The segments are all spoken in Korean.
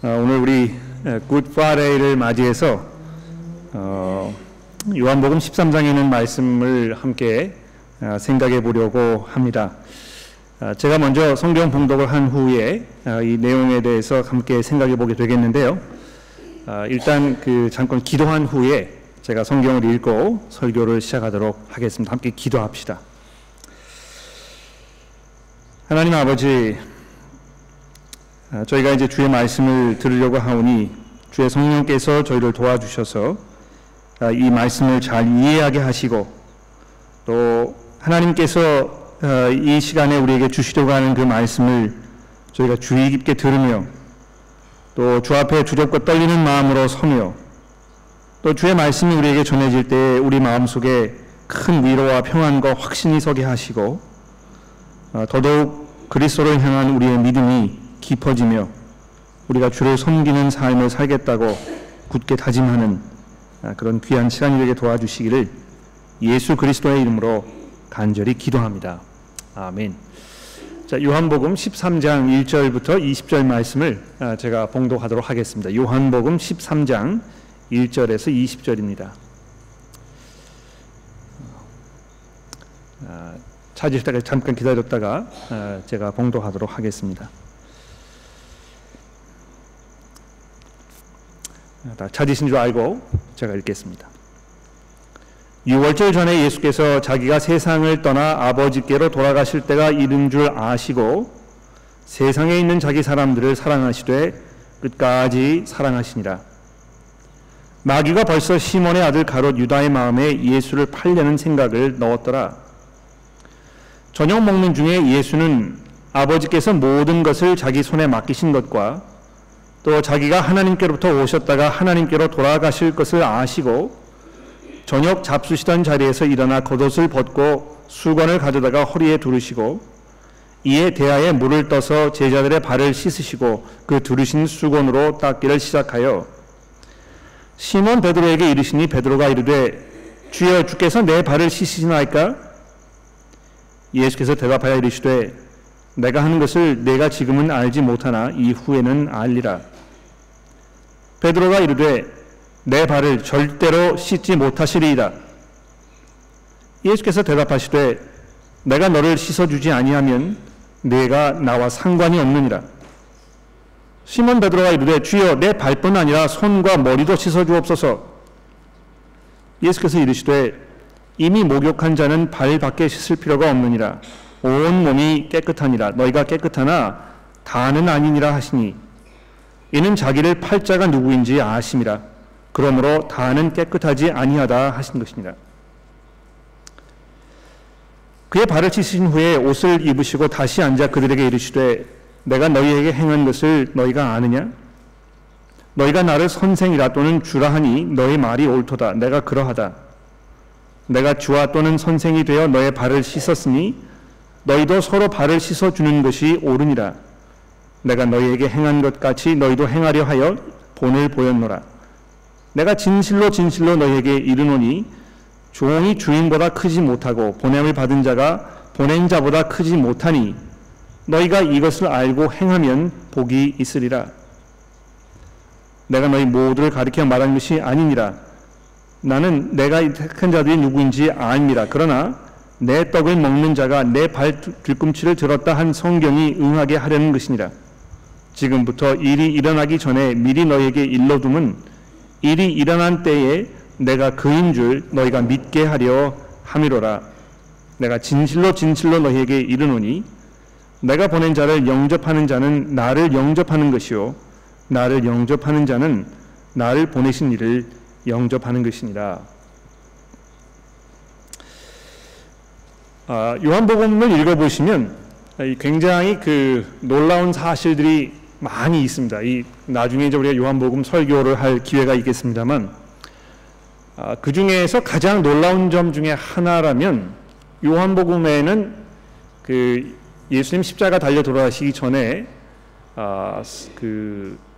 오늘 우리 굿 프라이데이를 맞이해서 요한복음 13장에 있는 말씀을 함께 생각해 보려고 합니다. 제가 먼저 성경 봉독을 한 후에 이 내용에 대해서 함께 생각해 보게 되겠는데요. 일단 잠깐 기도한 후에 제가 성경을 읽고 설교를 시작하도록 하겠습니다. 함께 기도합시다. 하나님 아버지, 저희가 이제 주의 말씀을 들으려고 하오니 주의 성령께서 저희를 도와주셔서 이 말씀을 잘 이해하게 하시고, 또 하나님께서 이 시간에 우리에게 주시려고 하는 그 말씀을 저희가 주의 깊게 들으며, 또 주 앞에 두렵고 떨리는 마음으로 서며, 또 주의 말씀이 우리에게 전해질 때 우리 마음속에 큰 위로와 평안과 확신이 서게 하시고, 더더욱 그리스도를 향한 우리의 믿음이 깊어지며 우리가 주를 섬기는 삶을 살겠다고 굳게 다짐하는 그런 귀한 시간이 되게 도와주시기를 예수 그리스도의 이름으로 간절히 기도합니다. 아멘. 자, 요한복음 13장 1절부터 20절 말씀을 제가 봉독하도록 하겠습니다. 요한복음 13장 1절에서 20절입니다. 찾으실 때까지 잠깐 기다렸다가 제가 봉독하도록 하겠습니다. 다 찾으신 줄 알고 제가 읽겠습니다. 6월절 전에 예수께서 자기가 세상을 떠나 아버지께로 돌아가실 때가 이른 줄 아시고 세상에 있는 자기 사람들을 사랑하시되 끝까지 사랑하시니라. 마귀가 벌써 시몬의 아들 가롯 유다의 마음에 예수를 팔려는 생각을 넣었더라. 저녁 먹는 중에 예수는 아버지께서 모든 것을 자기 손에 맡기신 것과 또 자기가 하나님께로부터 오셨다가 하나님께로 돌아가실 것을 아시고 저녁 잡수시던 자리에서 일어나 겉옷을 벗고 수건을 가져다가 허리에 두르시고 이에 대야에 물을 떠서 제자들의 발을 씻으시고 그 두르신 수건으로 닦기를 시작하여 시몬 베드로에게 이르시니 베드로가 이르되 주여 주께서 내 발을 씻으시나이까? 예수께서 대답하여 이르시되 내가 하는 것을 내가 지금은 알지 못하나 이후에는 알리라. 베드로가 이르되 내 발을 절대로 씻지 못하시리이다. 예수께서 대답하시되 내가 너를 씻어주지 아니하면 내가 나와 상관이 없느니라. 시몬 베드로가 이르되 주여 내 발뿐 아니라 손과 머리도 씻어주옵소서. 예수께서 이르시되 이미 목욕한 자는 발밖에 씻을 필요가 없느니라. 온 몸이 깨끗하니라. 너희가 깨끗하나 다는 아니니라 하시니 이는 자기를 팔 자가 누구인지 아심이라. 그러므로 다는 깨끗하지 아니하다 하신 것이니라. 그의 발을 씻으신 후에 옷을 입으시고 다시 앉아 그들에게 이르시되 내가 너희에게 행한 것을 너희가 아느냐? 너희가 나를 선생이라 또는 주라 하니 너희 말이 옳도다. 내가 그러하다. 내가 주와 또는 선생이 되어 너의 발을 씻었으니 너희도 서로 발을 씻어주는 것이 옳으니라. 내가 너희에게 행한 것 같이 너희도 행하려 하여 본을 보였노라. 내가 진실로 진실로 너희에게 이르노니 종이 주인보다 크지 못하고 보냄을 받은 자가 보낸 자보다 크지 못하니 너희가 이것을 알고 행하면 복이 있으리라. 내가 너희 모두를 가리켜 말한 것이 아니니라. 나는 내가 택한 자들이 누구인지 아니라. 그러나 내 떡을 먹는 자가 내 발 뒤꿈치를 들었다 한 성경이 응하게 하려는 것이니라. 지금부터 일이 일어나기 전에 미리 너희에게 일러둠은 일이 일어난 때에 내가 그인 줄 너희가 믿게 하려 함이로라. 내가 진실로 진실로 너희에게 이르노니 내가 보낸 자를 영접하는 자는 나를 영접하는 것이요 나를 영접하는 자는 나를 보내신 이를 영접하는 것이니라. 요한복음을 읽어보시면 굉장히 놀라운 사실들이 많이 있습니다. 나중에 이제 우리가 요한복음 설교를 할 기회가 있겠습니다만, 그 중에서 가장 놀라운 점 중에 하나라면 요한복음에는 예수님 십자가 달려 돌아가시기 전에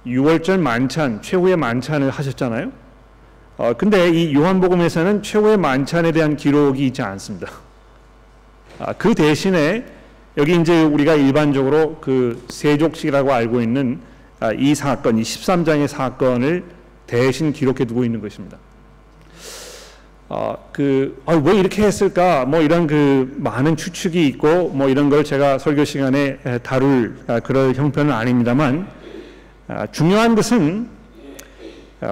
6월절 만찬, 최후의 만찬을 하셨잖아요. 근데 이 요한복음에서는 최후의 만찬에 대한 기록이 있지 않습니다. 그 대신에 여기 이제 우리가 일반적으로 세족식이라고 알고 있는 이 사건, 이 13장의 사건을 대신 기록해 두고 있는 것입니다. 왜 이렇게 했을까? 뭐 이런 많은 추측이 있고 뭐 이런 걸 제가 설교 시간에 다룰 그럴 형편은 아닙니다만, 중요한 것은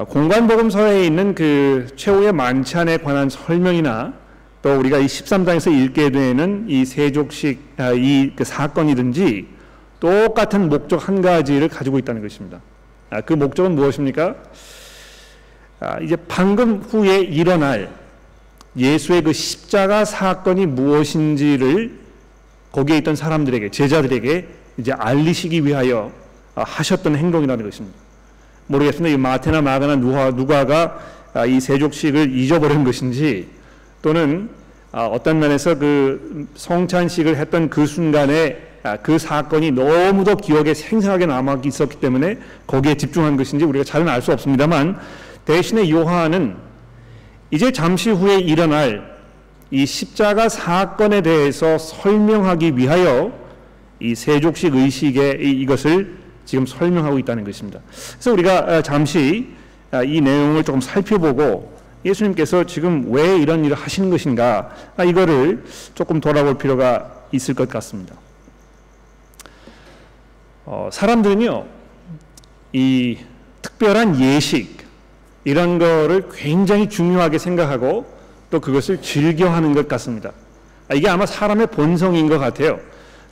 공관복음서에 있는 최후의 만찬에 관한 설명이나 또 우리가 이 13장에서 읽게 되는 이 세족식 사건이든지 똑같은 목적 한 가지를 가지고 있다는 것입니다. 그 목적은 무엇입니까? 이제 방금 후에 일어날 예수의 그 십자가 사건이 무엇인지를 거기에 있던 사람들에게, 제자들에게 이제 알리시기 위하여 하셨던 행동이라는 것입니다. 모르겠습니다. 이 마태나 마가나 누가가 이 세족식을 잊어버린 것인지, 또는 어떤 면에서 성찬식을 했던 그 순간에 그 사건이 너무도 기억에 생생하게 남아 있었기 때문에 거기에 집중한 것인지 우리가 잘은 알 수 없습니다만, 대신에 요한은 이제 잠시 후에 일어날 이 십자가 사건에 대해서 설명하기 위하여 이 세족식 의식의 이것을 지금 설명하고 있다는 것입니다. 그래서 우리가 잠시 이 내용을 조금 살펴보고 예수님께서 지금 왜 이런 일을 하시는 것인가, 이거를 조금 돌아볼 필요가 있을 것 같습니다. 사람들은요, 이 특별한 예식, 이런 거를 굉장히 중요하게 생각하고 또 그것을 즐겨하는 것 같습니다. 이게 아마 사람의 본성인 것 같아요.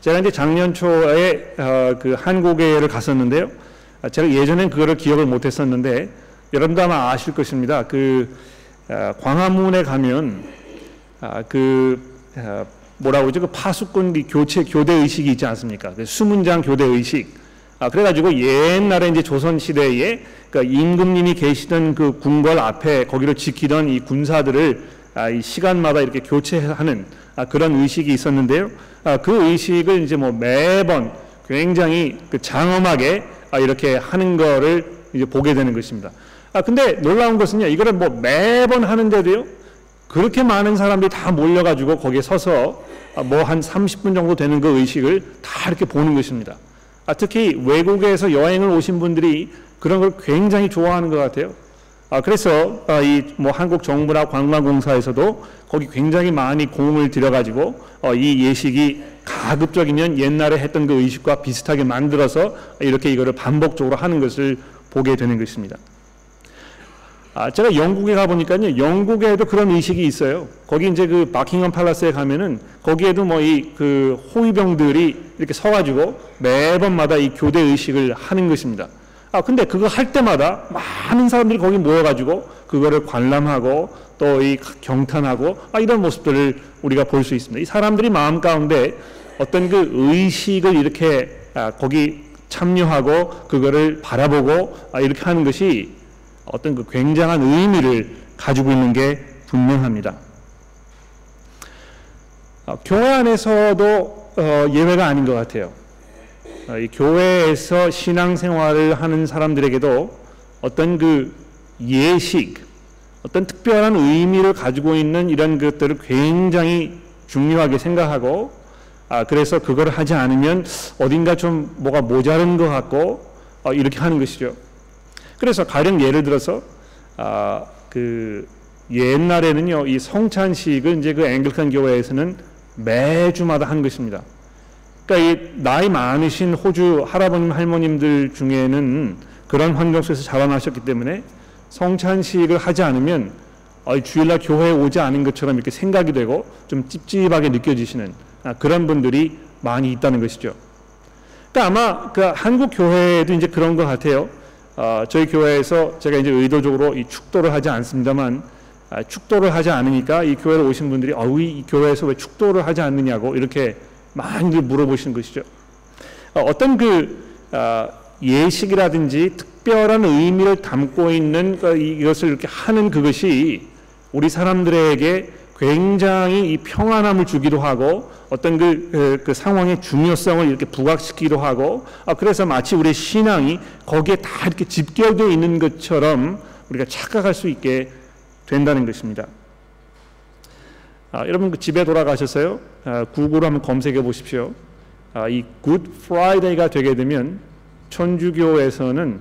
제가 이제 작년 초에 한국에를 갔었는데요. 제가 예전엔 그거를 기억을 못했었는데 여러분도 아마 아실 것입니다. 광화문에 가면 뭐라고 그러죠? 파수꾼 교대 의식이 있지 않습니까? 수문장 교대 의식. 그래가지고 옛날에 이제 조선 시대에 임금님이 계시던 그 궁궐 앞에 거기를 지키던 이 군사들을 이 시간마다 이렇게 교체하는 그런 의식이 있었는데요. 그 의식을 이제 뭐 매번 굉장히 장엄하게 이렇게 하는 거를 이제 보게 되는 것입니다. 근데 놀라운 것은요, 이거를 뭐 매번 하는데도요, 그렇게 많은 사람들이 다 몰려가지고 거기에 서서 뭐 한 30분 정도 되는 그 의식을 다 이렇게 보는 것입니다. 특히 외국에서 여행을 오신 분들이 그런 걸 굉장히 좋아하는 것 같아요. 그래서 뭐 한국 정부나 관광공사에서도 거기 굉장히 많이 공을 들여가지고 이 예식이 가급적이면 옛날에 했던 그 의식과 비슷하게 만들어서 이렇게 이거를 반복적으로 하는 것을 보게 되는 것입니다. 제가 영국에 가보니까요, 영국에도 그런 의식이 있어요. 거기 이제 버킹엄 팔라스에 가면은 거기에도 뭐 호위병들이 이렇게 서가지고 매번마다 이 교대 의식을 하는 것입니다. 근데 그거 할 때마다 많은 사람들이 거기 모여가지고 그거를 관람하고 또 경탄하고 이런 모습들을 우리가 볼 수 있습니다. 이 사람들이 마음 가운데 어떤 그 의식을 이렇게 거기 참여하고 그거를 바라보고 이렇게 하는 것이 어떤 그 굉장한 의미를 가지고 있는 게 분명합니다. 교회 안에서도 예외가 아닌 것 같아요. 이 교회에서 신앙생활을 하는 사람들에게도 어떤 그 예식, 어떤 특별한 의미를 가지고 있는 이런 것들을 굉장히 중요하게 생각하고, 그래서 그걸 하지 않으면 어딘가 좀 뭐가 모자른 것 같고 이렇게 하는 것이죠. 그래서 가령 예를 들어서 옛날에는요, 이 성찬식을 이제 앵글리칸 교회에서는 매주마다 한 것입니다. 그러니까 이 나이 많으신 호주 할아버님 할머님들 중에는 그런 환경 속에서 자라나셨기 때문에 성찬식을 하지 않으면 주일날 교회에 오지 않은 것처럼 이렇게 생각이 되고 좀 찝찝하게 느껴지시는 그런 분들이 많이 있다는 것이죠. 그러니까 아마 한국 교회에도 이제 그런 것 같아요. 저희 교회에서 제가 이제 의도적으로 이 축도를 하지 않습니다만, 축도를 하지 않으니까 이 교회에 오신 분들이 이 교회에서 왜 축도를 하지 않느냐고 이렇게 많이 물어보시는 것이죠. 어떤 예식이라든지 특별한 의미를 담고 있는 이것을 이렇게 하는 그것이 우리 사람들에게 굉장히 이 평안함을 주기도 하고 어떤 그 상황의 중요성을 이렇게 부각시키기도 하고, 그래서 마치 우리의 신앙이 거기에 다 이렇게 집결되어 있는 것처럼 우리가 착각할 수 있게 된다는 것입니다. 여러분 집에 돌아가셨어요? 구글로 한번 검색해 보십시오. 이 Good Friday가 되게 되면 천주교에서는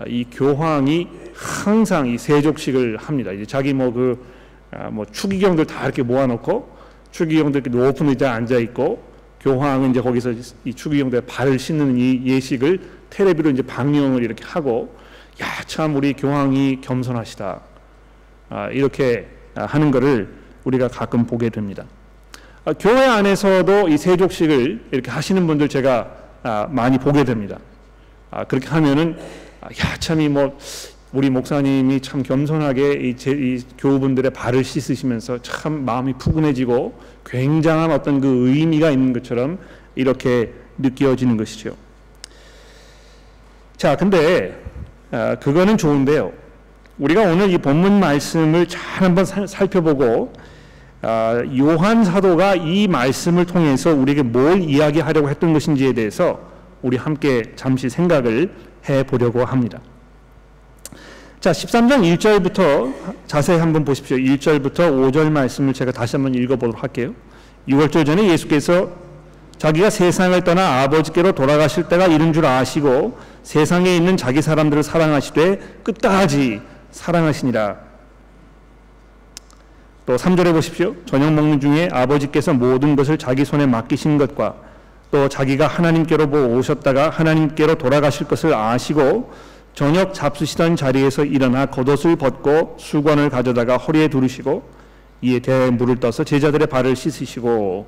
이 교황이 항상 이 세족식을 합니다. 이제 자기 추기경들 다 이렇게 모아놓고 추기경들 이렇게 높은 의자에 앉아 있고 교황은 이제 거기서 이 추기경들의 발을 씻는 이 예식을 텔레비로 이제 방영을 이렇게 하고, 야, 참 우리 교황이 겸손하시다. 이렇게 하는 것을 우리가 가끔 보게 됩니다. 교회 안에서도 이 세족식을 이렇게 하시는 분들 제가 많이 보게 됩니다. 그렇게 하면은 참 우리 목사님이 참 겸손하게 이 교우분들의 발을 씻으시면서 참 마음이 푸근해지고 굉장한 어떤 그 의미가 있는 것처럼 이렇게 느껴지는 것이죠. 자, 근데 그거는 좋은데요. 우리가 오늘 이 본문 말씀을 잘 한번 살펴보고 요한 사도가 이 말씀을 통해서 우리에게 뭘 이야기하려고 했던 것인지에 대해서 우리 함께 잠시 생각을 해보려고 합니다. 자, 13장 1절부터 자세히 한번 보십시오. 1절부터 5절 말씀을 제가 다시 한번 읽어보도록 할게요. 6월절 전에 예수께서 자기가 세상을 떠나 아버지께로 돌아가실 때가 이른 줄 아시고 세상에 있는 자기 사람들을 사랑하시되 끝까지 사랑하시니라. 또 3절에 보십시오. 저녁 먹는 중에 아버지께서 모든 것을 자기 손에 맡기신 것과 또 자기가 하나님께로 오셨다가 하나님께로 돌아가실 것을 아시고 저녁 잡수시던 자리에서 일어나 겉옷을 벗고 수건을 가져다가 허리에 두르시고 이에 대에 물을 떠서 제자들의 발을 씻으시고,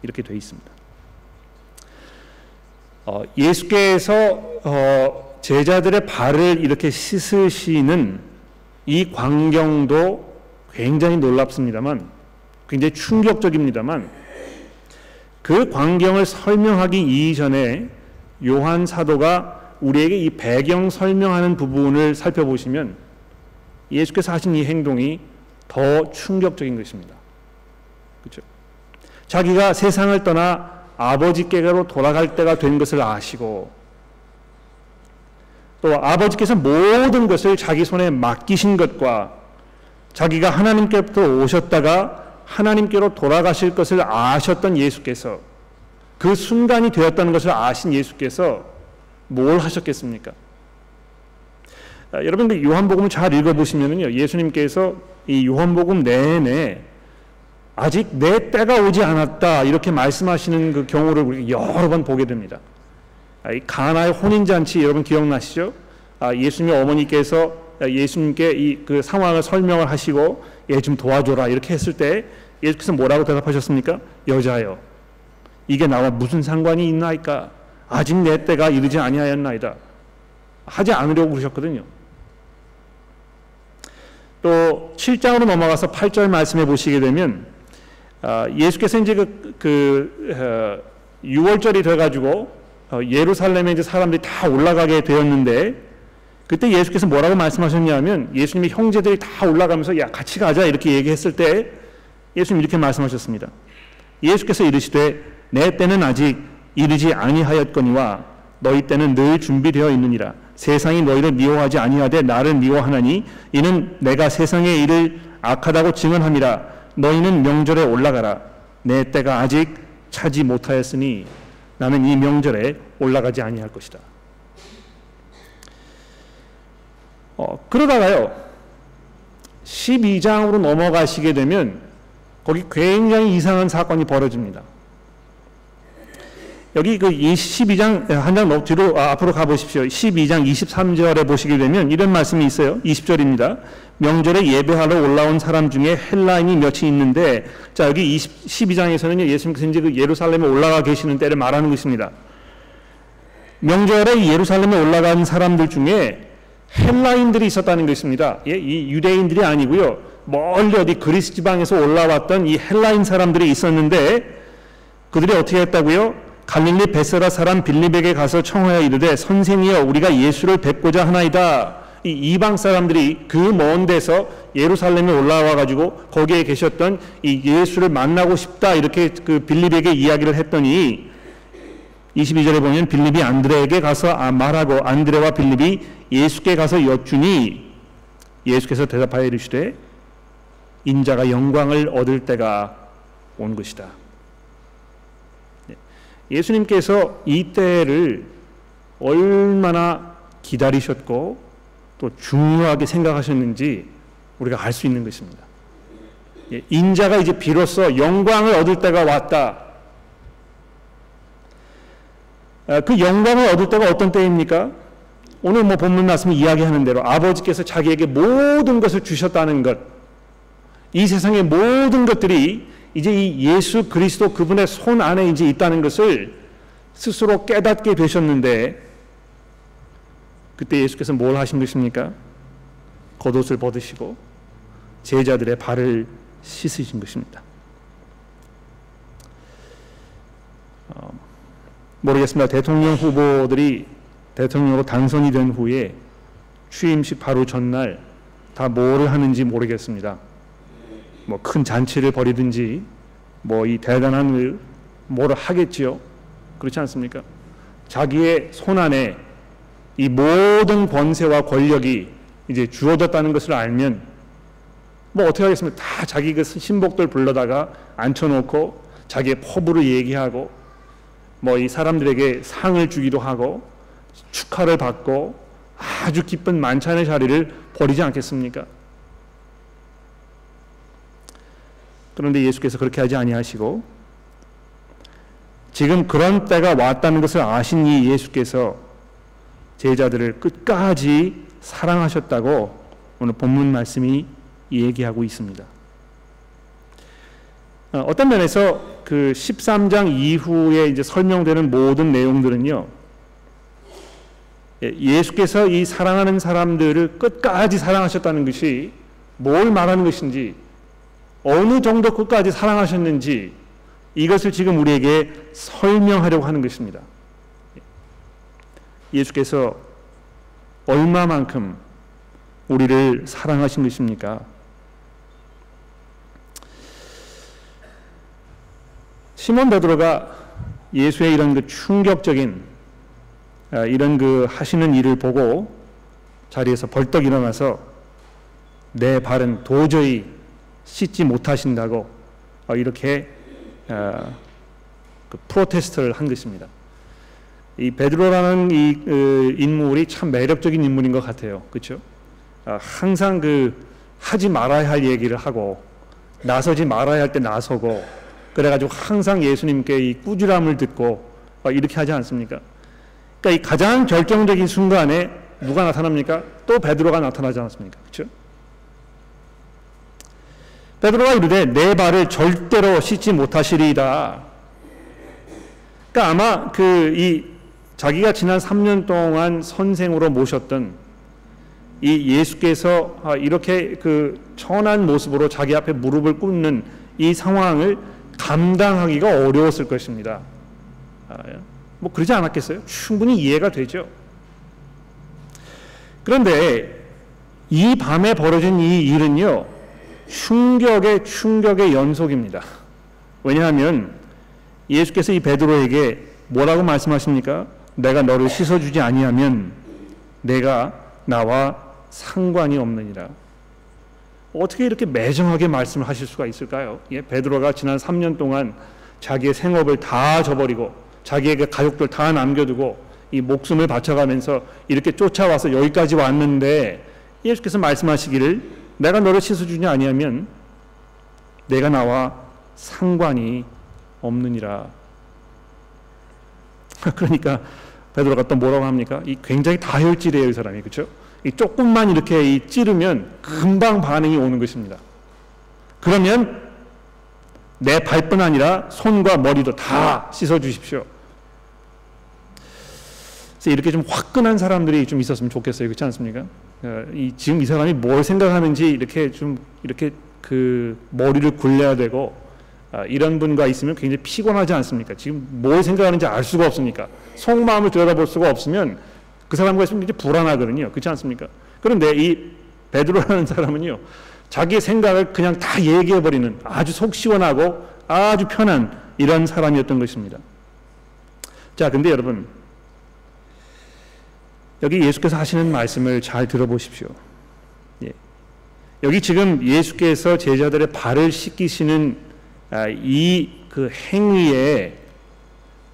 이렇게 되어 있습니다. 예수께서 제자들의 발을 이렇게 씻으시는 이 광경도 굉장히 놀랍습니다만, 굉장히 충격적입니다만, 그 광경을 설명하기 이전에 요한 사도가 우리에게 이 배경 설명하는 부분을 살펴보시면 예수께서 하신 이 행동이 더 충격적인 것입니다. 그렇죠? 자기가 세상을 떠나 아버지께로 돌아갈 때가 된 것을 아시고 또 아버지께서 모든 것을 자기 손에 맡기신 것과 자기가 하나님께로부터 오셨다가 하나님께로 돌아가실 것을 아셨던 예수께서, 그 순간이 되었다는 것을 아신 예수께서 뭘 하셨겠습니까? 여러분들 요한복음을 잘 읽어보시면요, 예수님께서 이 요한복음 내내 아직 내 때가 오지 않았다 이렇게 말씀하시는 그 경우를 우리가 여러 번 보게 됩니다. 이 가나의 혼인잔치 여러분 기억나시죠? 예수님의 어머니께서 예수님께 그 상황을 설명을 하시고 얘 좀 도와줘라 이렇게 했을 때 예수께서 뭐라고 대답하셨습니까? 여자여, 이게 나와 무슨 상관이 있나이까? 아직 내 때가 이르지 아니하였나이다. 하지 않으려고 그러셨거든요. 또 7장으로 넘어가서 8절 말씀해 보시게 되면 예수께서 이제 6월절이 돼가지고 예루살렘에 이제 사람들이 다 올라가게 되었는데, 그때 예수께서 뭐라고 말씀하셨냐면 예수님의 형제들이 다 올라가면서 야 같이 가자 이렇게 얘기했을 때 예수님 이렇게 말씀하셨습니다. 예수께서 이르시되 내 때는 아직 이르지 아니하였거니와 너희 때는 늘 준비되어 있느니라. 세상이 너희를 미워하지 아니하되 나를 미워하나니 이는 내가 세상의 일을 악하다고 증언함이라. 너희는 명절에 올라가라. 내 때가 아직 차지 못하였으니 나는 이 명절에 올라가지 아니할 것이다. 그러다가요 12장으로 넘어가시게 되면 거기 굉장히 이상한 사건이 벌어집니다. 여기 그 12장 한 장 뒤로 앞으로 가보십시오. 12장 23절에 보시게 되면 이런 말씀이 있어요. 20절입니다. 명절에 예배하러 올라온 사람 중에 헬라인이 몇이 있는데, 자 여기 12장에서는 예수님께서 이제 그 예루살렘에 올라가 계시는 때를 말하는 것입니다. 명절에 예루살렘에 올라간 사람들 중에 헬라인들이 있었다는 것입니다. 예, 이 유대인들이 아니고요. 멀리 어디 그리스 지방에서 올라왔던 이 헬라인 사람들이 있었는데, 그들이 어떻게 했다고요? 갈릴리 베세다 사람 빌립에게 가서 청하여 이르되 선생이여 우리가 예수를 뵙고자 하나이다. 이 이방 사람들이 그 먼 데서 예루살렘에 올라와 가지고 거기에 계셨던 이 예수를 만나고 싶다 이렇게 그 빌립에게 이야기를 했더니 22절에 보면 빌립이 안드레에게 가서 말하고 안드레와 빌립이 예수께 가서 여쭈니 예수께서 대답하여 이르시되 인자가 영광을 얻을 때가 온 것이다. 예수님께서 이 때를 얼마나 기다리셨고 또 중요하게 생각하셨는지 우리가 알 수 있는 것입니다. 인자가 이제 비로소 영광을 얻을 때가 왔다. 그 영광을 얻을 때가 어떤 때입니까? 오늘 본문 말씀이 이야기하는 대로 아버지께서 자기에게 모든 것을 주셨다는 것, 이 세상의 모든 것들이 이제 이 예수 그리스도 그분의 손 안에 이제 있다는 것을 스스로 깨닫게 되셨는데, 그때 예수께서 뭘 하신 것입니까? 겉옷을 벗으시고 제자들의 발을 씻으신 것입니다. 모르겠습니다. 대통령 후보들이 대통령으로 당선이 된 후에 취임식 바로 전날 다 뭐를 하는지 모르겠습니다. 큰 잔치를 벌이든지 이 대단한 뭐를 하겠지요. 그렇지 않습니까? 자기의 손 안에 이 모든 권세와 권력이 이제 주어졌다는 것을 알면 어떻게 하겠습니까? 다 자기 그 신복들 불러다가 앉혀놓고 자기의 포부를 얘기하고 이 사람들에게 상을 주기도 하고 축하를 받고 아주 기쁜 만찬의 자리를 벌이지 않겠습니까? 그런데 예수께서 그렇게 하지 아니하시고 지금 그런 때가 왔다는 것을 아신 이 예수께서 제자들을 끝까지 사랑하셨다고 오늘 본문 말씀이 얘기하고 있습니다. 어떤 면에서 그 13장 이후에 이제 설명되는 모든 내용들은요, 예수께서 이 사랑하는 사람들을 끝까지 사랑하셨다는 것이 뭘 말하는 것인지, 어느 정도 끝까지 사랑하셨는지, 이것을 지금 우리에게 설명하려고 하는 것입니다. 예수께서 얼마만큼 우리를 사랑하신 것입니까? 시몬 베드로가 예수의 이런 그 충격적인 이런 그 하시는 일을 보고 자리에서 벌떡 일어나서 내 발은 도저히 씻지 못하신다고 이렇게 그 프로테스트를 한 것입니다. 이 베드로라는 이 인물이 참 매력적인 인물인 것 같아요. 그렇죠? 항상 그 하지 말아야 할 얘기를 하고 나서지 말아야 할 때 나서고, 그래가지고 항상 예수님께 이 꾸지람을 듣고 이렇게 하지 않습니까? 그러니까 이 가장 결정적인 순간에 누가 나타납니까? 또 베드로가 나타나지 않습니까? 그렇죠? 베드로가 이르되 내 발을 절대로 씻지 못하시리이다. 그러니까 아마 자기가 지난 3년 동안 선생으로 모셨던 이 예수께서 이렇게 그 천한 모습으로 자기 앞에 무릎을 꿇는 이 상황을 감당하기가 어려웠을 것입니다. 그러지 않았겠어요? 충분히 이해가 되죠. 그런데 이 밤에 벌어진 이 일은요, 충격의 연속입니다. 왜냐하면 예수께서 이 베드로에게 뭐라고 말씀하십니까? 내가 너를 씻어주지 아니하면 내가 나와 상관이 없느니라. 어떻게 이렇게 매정하게 말씀을 하실 수가 있을까요? 베드로가 지난 3년 동안 자기의 생업을 다 저버리고 자기의 가족들 다 남겨두고 이 목숨을 바쳐가면서 이렇게 쫓아와서 여기까지 왔는데 예수께서 말씀하시기를 내가 너를 씻어주지 아니하면 내가 나와 상관이 없느니라. 그러니까 베드로가 또 뭐라고 합니까? 이 굉장히 다혈질이에요, 이 사람이. 그렇죠? 이 조금만 이렇게 찌르면 금방 반응이 오는 것입니다. 그러면 내 발뿐 아니라 손과 머리도 다 씻어 주십시오. 그래서 이렇게 좀 화끈한 사람들이 좀 있었으면 좋겠어요. 그렇지 않습니까? 지금 이 사람이 뭘 생각하는지 이렇게 그 머리를 굴려야 되고, 이런 분과 있으면 굉장히 피곤하지 않습니까? 지금 뭘 생각하는지 알 수가 없으니까, 속마음을 들여다볼 수가 없으면 그 사람과 있으면 굉장히 불안하거든요. 그렇지 않습니까? 그런데 이 베드로라는 사람은요, 자기의 생각을 그냥 다 얘기해버리는 아주 속 시원하고 아주 편한 이런 사람이었던 것입니다. 자, 근데 여러분, 여기 예수께서 하시는 말씀을 잘 들어보십시오. 여기 지금 예수께서 제자들의 발을 씻기시는 이 그 행위의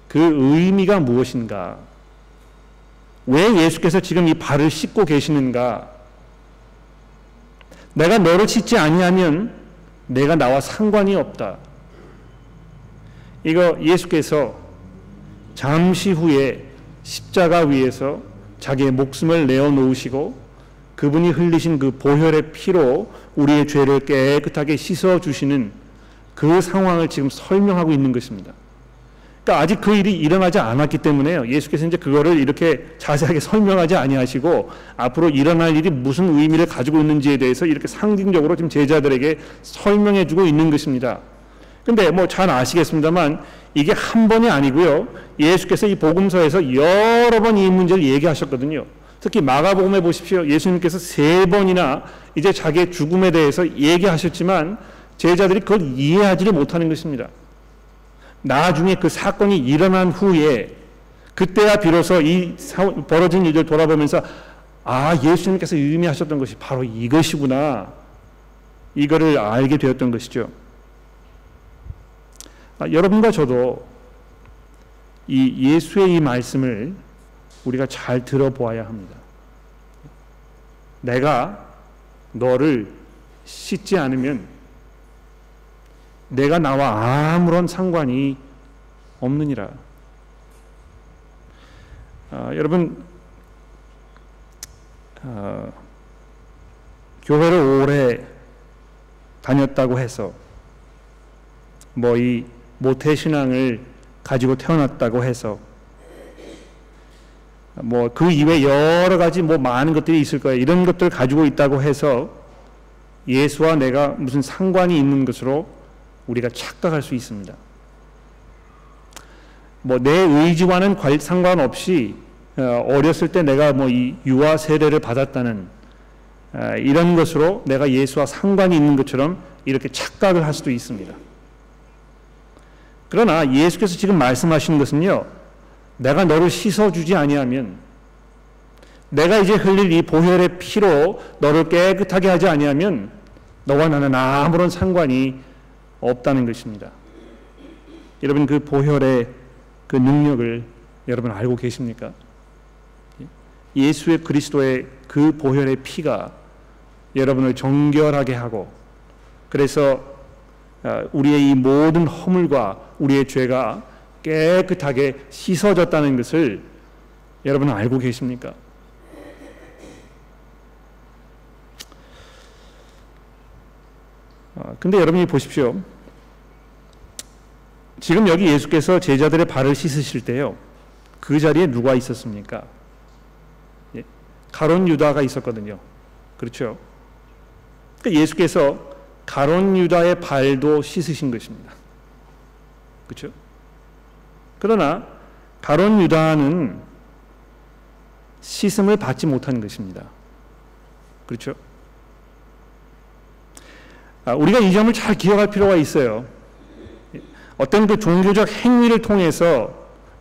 그 의미가 무엇인가? 왜 예수께서 지금 이 발을 씻고 계시는가? 내가 너를 씻지 아니하면 내가 나와 상관이 없다. 이거 예수께서 잠시 후에 십자가 위에서 자기의 목숨을 내어놓으시고 그분이 흘리신 그 보혈의 피로 우리의 죄를 깨끗하게 씻어주시는 그 상황을 지금 설명하고 있는 것입니다. 그러니까 아직 그 일이 일어나지 않았기 때문에요. 예수께서 이제 그거를 이렇게 자세하게 설명하지 아니하시고 앞으로 일어날 일이 무슨 의미를 가지고 있는지에 대해서 이렇게 상징적으로 지금 제자들에게 설명해 주고 있는 것입니다. 근데 뭐 잘 아시겠습니다만 이게 한 번이 아니고요. 예수께서 이 복음서에서 여러 번 이 문제를 얘기하셨거든요. 특히 마가복음에 보십시오. 예수님께서 3번이나 이제 자기의 죽음에 대해서 얘기하셨지만 제자들이 그걸 이해하지를 못하는 것입니다. 나중에 그 사건이 일어난 후에 그때야 비로소 이 벌어진 일을 돌아보면서 예수님께서 의미하셨던 것이 바로 이것이구나. 이거를 알게 되었던 것이죠. 여러분과 저도 이 예수의 이 말씀을 우리가 잘 들어보아야 합니다. 내가 너를 씻지 않으면 내가 나와 아무런 상관이 없느니라. 여러분, 교회를 오래 다녔다고 해서 이 모태신앙을 가지고 태어났다고 해서 그 이외 여러 가지 많은 것들이 있을 거예요. 이런 것들을 가지고 있다고 해서 예수와 내가 무슨 상관이 있는 것으로 우리가 착각할 수 있습니다. 내 의지와는 상관없이 어렸을 때 내가 이 유아 세례를 받았다는 이런 것으로 내가 예수와 상관이 있는 것처럼 이렇게 착각을 할 수도 있습니다. 그러나 예수께서 지금 말씀하시는 것은요, 내가 너를 씻어주지 아니하면, 내가 이제 흘릴 이 보혈의 피로 너를 깨끗하게 하지 아니하면 너와 나는 아무런 상관이 없다는 것입니다. 여러분, 그 보혈의 그 능력을 여러분 알고 계십니까? 예수의 그리스도의 그 보혈의 피가 여러분을 정결하게 하고, 그래서 우리의 이 모든 허물과 우리의 죄가 깨끗하게 씻어졌다는 것을 여러분은 알고 계십니까? 근데 여러분이 보십시오. 지금 여기 예수께서 제자들의 발을 씻으실 때요, 그 자리에 누가 있었습니까? 가룟 유다가 있었거든요. 그렇죠? 그러니까 예수께서 가룟 유다의 발도 씻으신 것입니다. 그렇죠? 그러나 가룟 유다는 씻음을 받지 못한 것입니다. 그렇죠? 우리가 이 점을 잘 기억할 필요가 있어요. 어떤 그 종교적 행위를 통해서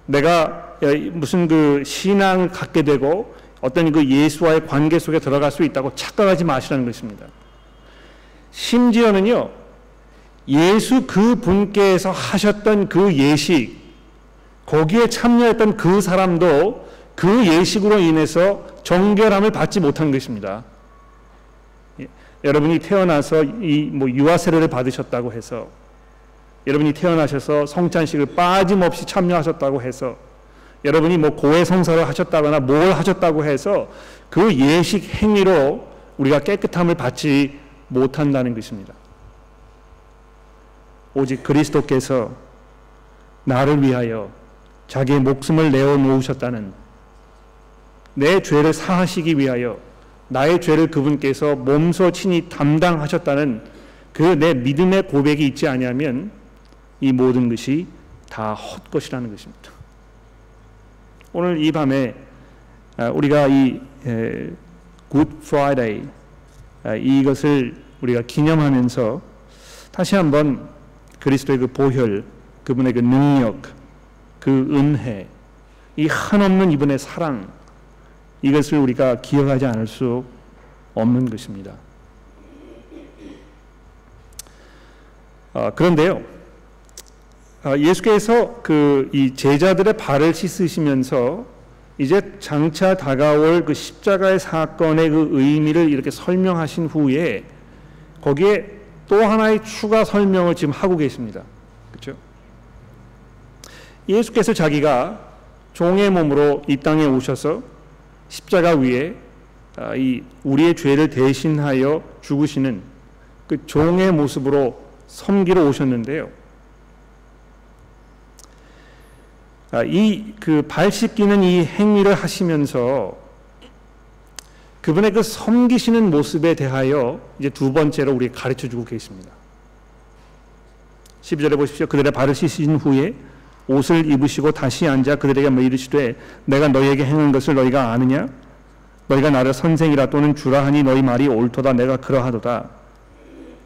내가 무슨 그 신앙을 갖게 되고 어떤 그 예수와의 관계 속에 들어갈 수 있다고 착각하지 마시라는 것입니다. 심지어는요, 예수 그 분께서 하셨던 그 예식, 거기에 참여했던 그 사람도 그 예식으로 인해서 정결함을 받지 못한 것입니다. 여러분이 태어나서 유아 세례를 받으셨다고 해서, 여러분이 태어나셔서 성찬식을 빠짐없이 참여하셨다고 해서, 여러분이 고해 성사를 하셨다거나 뭘 하셨다고 해서 그 예식 행위로 우리가 깨끗함을 받지 못한다는 것입니다. 오직 그리스도께서 나를 위하여 자기의 목숨을 내어 놓으셨다는, 내 죄를 사하시기 위하여 나의 죄를 그분께서 몸소 친히 담당하셨다는 그 내 믿음의 고백이 있지 아니하면 이 모든 것이 다 헛것이라는 것입니다. 오늘 이 밤에 우리가 이 Good Friday 이것을 우리가 기념하면서 다시 한번 그리스도의 그 보혈, 그분의 그 능력, 그 은혜, 이 한없는 이분의 사랑, 이것을 우리가 기억하지 않을 수 없는 것입니다. 그런데요, 예수께서 이 제자들의 발을 씻으시면서 이제 장차 다가올 그 십자가의 사건의 그 의미를 이렇게 설명하신 후에 거기에 또 하나의 추가 설명을 지금 하고 계십니다. 그렇죠? 예수께서 자기가 종의 몸으로 이 땅에 오셔서 십자가 위에 이 우리의 죄를 대신하여 죽으시는 그 종의 모습으로 섬기러 오셨는데요. 이 그 발 씻기는 이 행위를 하시면서 그분의 그 섬기시는 모습에 대하여 이제 두 번째로 우리 가르쳐 주고 계십니다. 12절에 보십시오. 그들의 발을 씻으신 후에 옷을 입으시고 다시 앉아 그들에게 이르시되 내가 너희에게 행한 것을 너희가 아느냐? 너희가 나를 선생이라 또는 주라 하니 너희 말이 옳도다. 내가 그러하도다.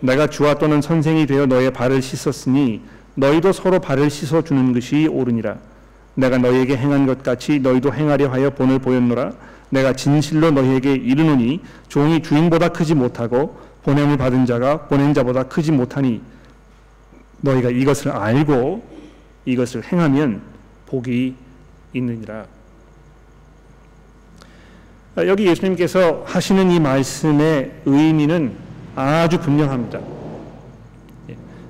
내가 주와 또는 선생이 되어 너희의 발을 씻었으니 너희도 서로 발을 씻어주는 것이 옳으니라. 내가 너희에게 행한 것 같이 너희도 행하려 하여 본을 보였노라. 내가 진실로 너희에게 이르노니 종이 주인보다 크지 못하고 보냄을 받은 자가 보낸 자보다 크지 못하니 너희가 이것을 알고 이것을 행하면 복이 있느니라. 여기 예수님께서 하시는 이 말씀의 의미는 아주 분명합니다.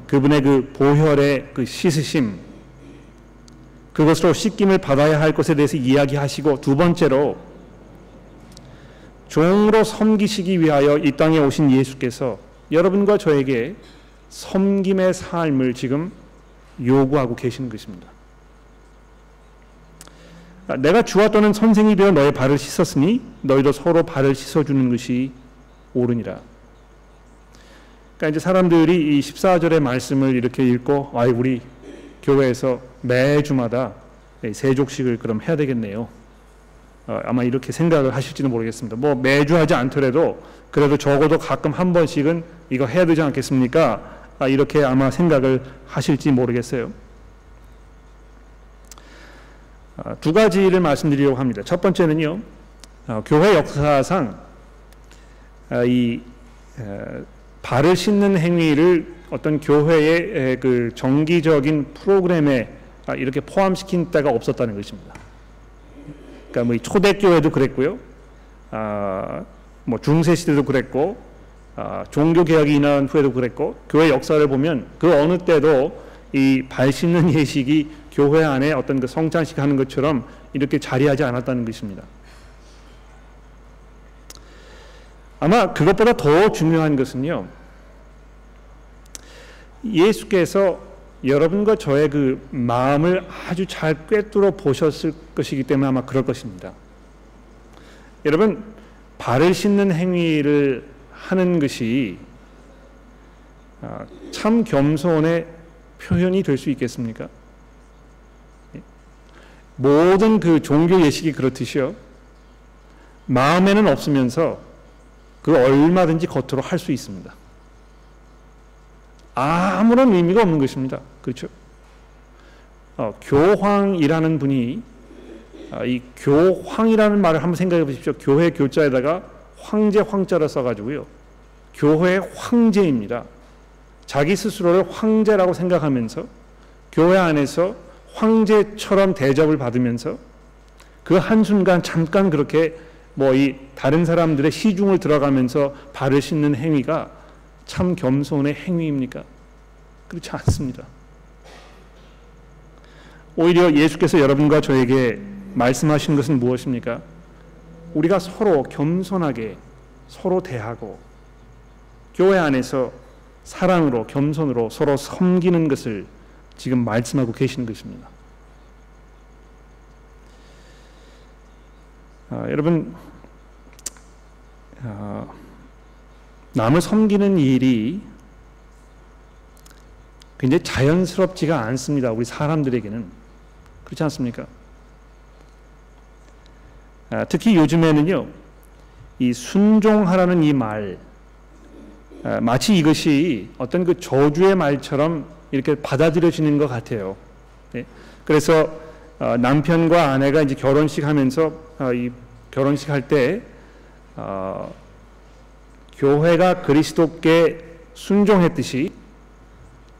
그분의 그 보혈의 그 씻으심, 그것으로 씻김을 받아야 할 것에 대해서 이야기하시고, 두 번째로 종으로 섬기시기 위하여 이 땅에 오신 예수께서 여러분과 저에게 섬김의 삶을 지금 요구하고 계시는 것입니다. 내가 주와 또는 선생이 되어 너의 발을 씻었으니 너희도 서로 발을 씻어주는 것이 옳으니라. 그러니까 이제 사람들이 이 14절의 말씀을 이렇게 읽고 우리 교회에서 매주마다 세족식을 그럼 해야 되겠네요. 아마 이렇게 생각을 하실지는 모르겠습니다. 뭐 매주 하지 않더라도 그래도 적어도 가끔 한 번씩은 이거 해야 되지 않겠습니까? 이렇게 아마 생각을 하실지 모르겠어요. 두 가지를 말씀드리려고 합니다. 첫 번째는요, 교회 역사상 이 발을 씻는 행위를 어떤 교회의 그 정기적인 프로그램에 이렇게 포함시킨 때가 없었다는 것입니다. 그러니까 뭐 초대교회도 그랬고요, 뭐 중세 시대도 그랬고, 종교 개혁이 일어난 후에도 그랬고, 교회 역사를 보면 그 어느 때도 이 발 씻는 예식이 교회 안에 어떤 그 성찬식 하는 것처럼 이렇게 자리하지 않았다는 것입니다. 아마 그것보다 더 중요한 것은요, 예수께서 여러분과 저의 그 마음을 아주 잘 꿰뚫어 보셨을 것이기 때문에 아마 그럴 것입니다. 여러분, 발을 씻는 행위를 하는 것이 참 겸손의 표현이 될 수 있겠습니까? 모든 그 종교 예식이 그렇듯이요, 마음에는 없으면서 그 얼마든지 겉으로 할 수 있습니다. 아무런 의미가 없는 것입니다. 그렇죠? 교황이라는 분이 이 교황이라는 말을 한번 생각해 보십시오. 교회 교자에다가 황제 황자를 써가지고요, 교회의 황제입니다. 자기 스스로를 황제라고 생각하면서 교회 안에서 황제처럼 대접을 받으면서 그 한순간 잠깐 그렇게 뭐 이 다른 사람들의 시중을 들어가면서 발을 씻는 행위가 참 겸손의 행위입니까? 그렇지 않습니다. 오히려 예수께서 여러분과 저에게 말씀하신 것은 무엇입니까? 우리가 서로 겸손하게 서로 대하고 교회 안에서 사랑으로 겸손으로 서로 섬기는 것을 지금 말씀하고 계시는 것입니다. 여러분, 남을 섬기는 일이 굉장히 자연스럽지가 않습니다. 우리 사람들에게는. 그렇지 않습니까? 특히 요즘에는요, 이 순종하라는 이 말, 마치 이것이 어떤 그 저주의 말처럼 이렇게 받아들여지는 것 같아요. 네? 그래서 남편과 아내가 이제 결혼식 하면서 이 결혼식 할 때 교회가 그리스도께 순종했듯이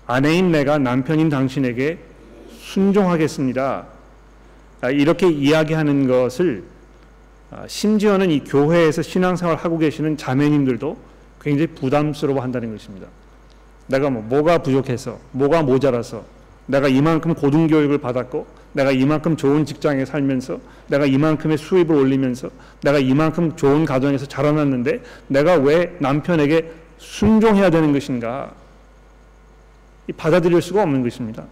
아내인 내가 남편인 당신에게 순종하겠습니다 이렇게 이야기하는 것을 심지어는 이 교회에서 신앙생활을 하고 계시는 자매님들도 굉장히 부담스러워 한다는 것입니다. 내가 뭐가 부족해서, 뭐가 모자라서, 내가 이만큼 고등교육을 받았고, 내가 이만큼 좋은 직장에 살면서, 내가 이만큼의 수입을 올리면서, 내가 이만큼 좋은 가정에서 자라났는데 내가 왜 남편에게 순종해야 되는 것인가? 받아들일 수가 없는 것입니다.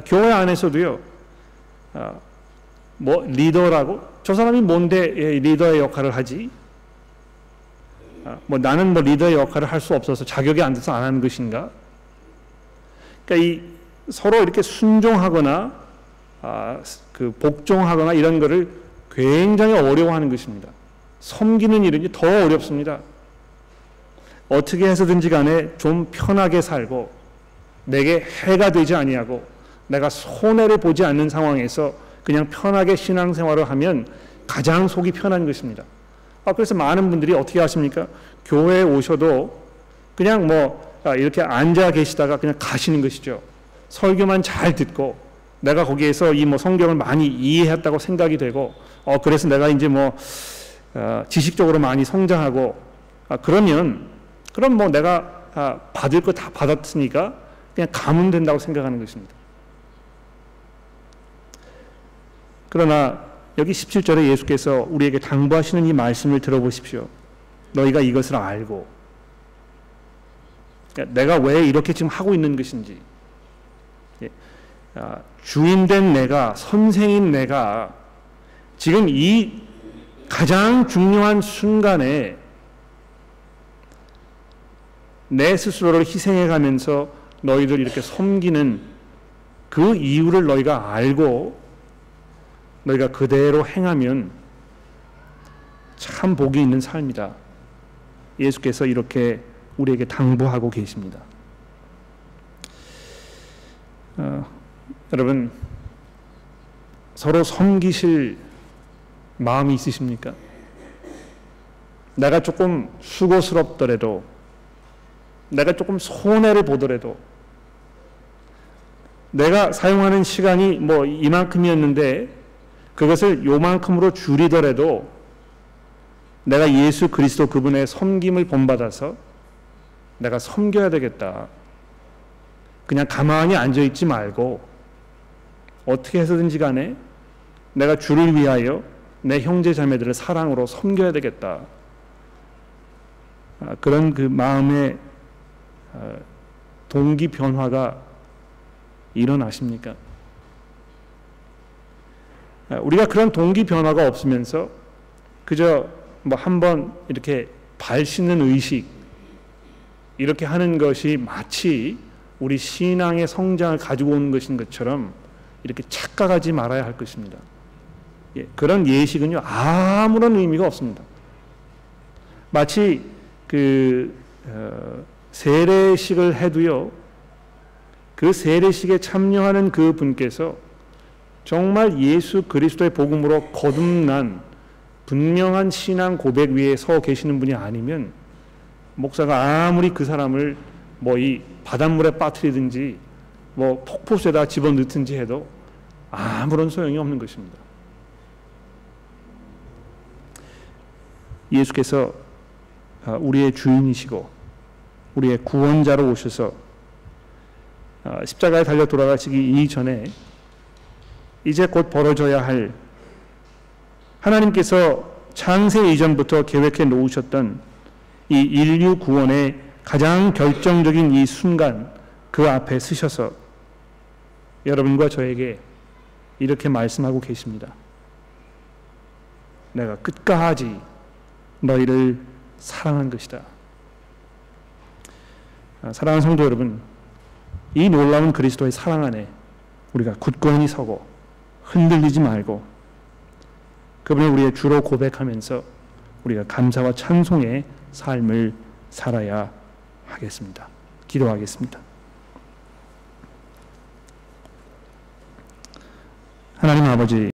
교회 안에서도요, 리더라고? 저 사람이 뭔데 리더의 역할을 하지? 나는 리더의 역할을 할 수 없어서 자격이 안 돼서 안 하는 것인가? 그러니까 서로 이렇게 순종하거나 복종하거나 이런 거를 굉장히 어려워하는 것입니다. 섬기는 일은 더 어렵습니다. 어떻게 해서든지 간에 좀 편하게 살고 내게 해가 되지 아니하고 내가 손해를 보지 않는 상황에서 그냥 편하게 신앙생활을 하면 가장 속이 편한 것입니다. 그래서 많은 분들이 어떻게 하십니까? 교회에 오셔도 그냥 이렇게 앉아 계시다가 그냥 가시는 것이죠. 설교만 잘 듣고 내가 거기에서 이 성경을 많이 이해했다고 생각이 되고 그래서 내가 이제 지식적으로 많이 성장하고 그럼 내가 받을 거 다 받았으니까 그냥 가면 된다고 생각하는 것입니다. 그러나 여기 17절에 예수께서 우리에게 당부하시는 이 말씀을 들어보십시오. 너희가 이것을 알고 내가 왜 이렇게 지금 하고 있는 것인지, 주인된 내가, 선생인 내가 지금 이 가장 중요한 순간에 내 스스로를 희생해 가면서 너희들 이렇게 섬기는 그 이유를 너희가 알고 너희가 그대로 행하면 참 복이 있는 삶이다. 예수께서 이렇게 우리에게 당부하고 계십니다. 여러분, 서로 섬기실 마음이 있으십니까? 내가 조금 수고스럽더라도, 내가 조금 손해를 보더라도, 내가 사용하는 시간이 이만큼이었는데 그것을 요만큼으로 줄이더라도 내가 예수 그리스도 그분의 섬김을 본받아서 내가 섬겨야 되겠다. 그냥 가만히 앉아있지 말고 어떻게 해서든지 간에 내가 주를 위하여 내 형제 자매들을 사랑으로 섬겨야 되겠다. 그런 그 마음의 동기 변화가 일어나십니까? 우리가 그런 동기 변화가 없으면서 그저 한번 이렇게 발 씻는 의식 이렇게 하는 것이 마치 우리 신앙의 성장을 가지고 오는 것인 것처럼 이렇게 착각하지 말아야 할 것입니다. 그런 예식은요 아무런 의미가 없습니다. 마치 세례식을 해도요 그 세례식에 참여하는 그 분께서 정말 예수 그리스도의 복음으로 거듭난 분명한 신앙 고백 위에 서 계시는 분이 아니면 목사가 아무리 그 사람을 이 바닷물에 빠뜨리든지 폭포수에다 집어넣든지 해도 아무런 소용이 없는 것입니다. 예수께서 우리의 주인이시고 우리의 구원자로 오셔서 십자가에 달려 돌아가시기 이전에 이제 곧 벌어져야 할 하나님께서 창세 이전부터 계획해 놓으셨던 이 인류 구원의 가장 결정적인 이 순간 그 앞에 서셔서 여러분과 저에게 이렇게 말씀하고 계십니다. 내가 끝까지 너희를 사랑한 것이다. 사랑하는 성도 여러분, 이 놀라운 그리스도의 사랑 안에 우리가 굳건히 서고 흔들리지 말고 그분을 우리의 주로 고백하면서 우리가 감사와 찬송의 삶을 살아야 하겠습니다. 기도하겠습니다. 하나님 아버지,